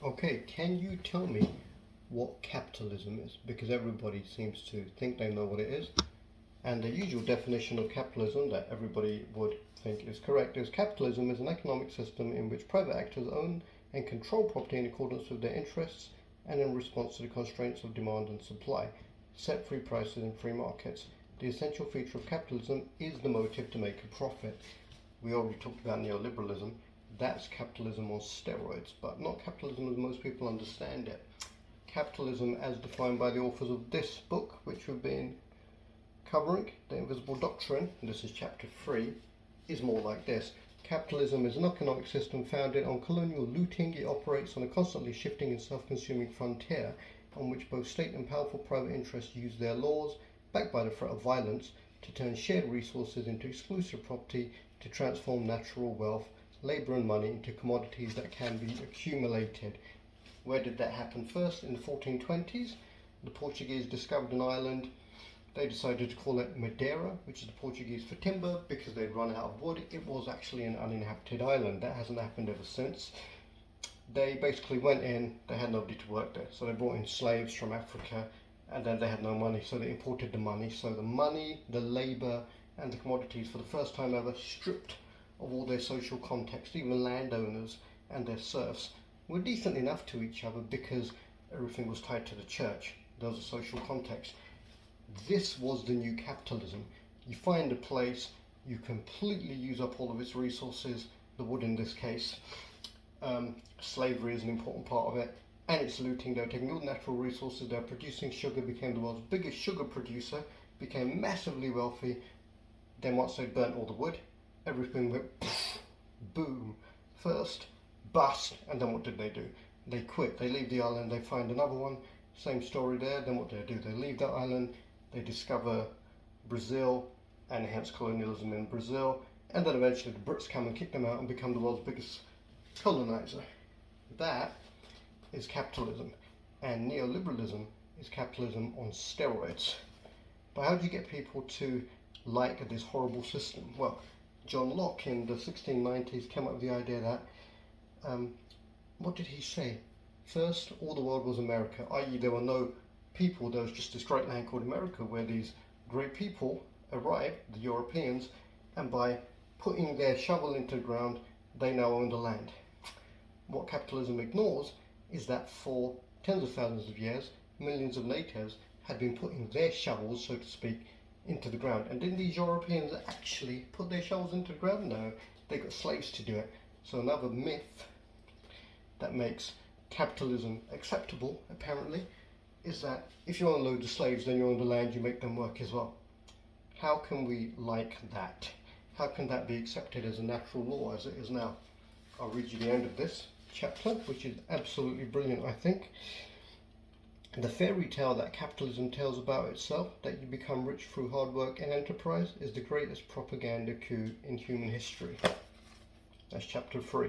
Okay, can you tell me what capitalism is? Because everybody seems to think they know what it is. And the usual definition of capitalism that everybody would think is correct is capitalism is an economic system in which private actors own and control property in accordance with their interests and in response to the constraints of demand and supply, set free prices in free markets. The essential feature of capitalism is the motive to make a profit. We already talked about neoliberalism. That's capitalism on steroids, but not capitalism as most people understand it. Capitalism as defined by the authors of this book, which we've been covering, The Invisible Doctrine, and this is chapter 3, is more like this. Capitalism is an economic system founded on colonial looting. It operates on a constantly shifting and self-consuming frontier on which both state and powerful private interests use their laws, backed by the threat of violence, to turn shared resources into exclusive property, to transform natural wealth, labour and money into commodities that can be accumulated. Where did that happen first? In the 1420s, the Portuguese discovered an island. They decided to call it Madeira, which is the Portuguese for timber, because they'd run out of wood. It was actually an uninhabited island. That hasn't happened ever since. They basically went in, they had nobody to work there, so they brought in slaves from Africa, and then they had no money, so they imported the money. So the money, the labour, and the commodities, for the first time ever, stripped of all their social context. Even landowners and their serfs were decent enough to each other because everything was tied to the church. There was a social context. This was the new capitalism. You find a place, you completely use up all of its resources, the wood in this case. Slavery is an important part of it, and it's looting. They're taking all the natural resources, they're producing sugar, became the world's biggest sugar producer, became massively wealthy. Then once they burnt all the wood, everything went poof, boom. First, bust, and then what did they do? They quit. They leave the island, they find another one. Same story there. Then what do? They leave that island, they discover Brazil, and hence colonialism in Brazil. And then eventually the Brits come and kick them out and become the world's biggest colonizer. That is capitalism. And neoliberalism is capitalism on steroids. But how do you get people to like this horrible system? Well, John Locke in the 1690s came up with the idea that, what did he say? First, all the world was America, i.e. there were no people, there was just this great land called America where these great people arrived, the Europeans, and by putting their shovel into the ground, they now own the land. What capitalism ignores is that for tens of thousands of years, millions of natives had been putting their shovels, so to speak, into the ground. And didn't these Europeans actually put their shovels into the ground? No, they got slaves to do it. So another myth that makes capitalism acceptable, apparently, is that if you own loads of slaves, then you own the land, you make them work as well. How can we like that? How can that be accepted as a natural law as it is now? I'll read you the end of this chapter, which is absolutely brilliant, I think. The fairy tale that capitalism tells about itself, that you become rich through hard work and enterprise, is the greatest propaganda coup in human history. That's chapter 3.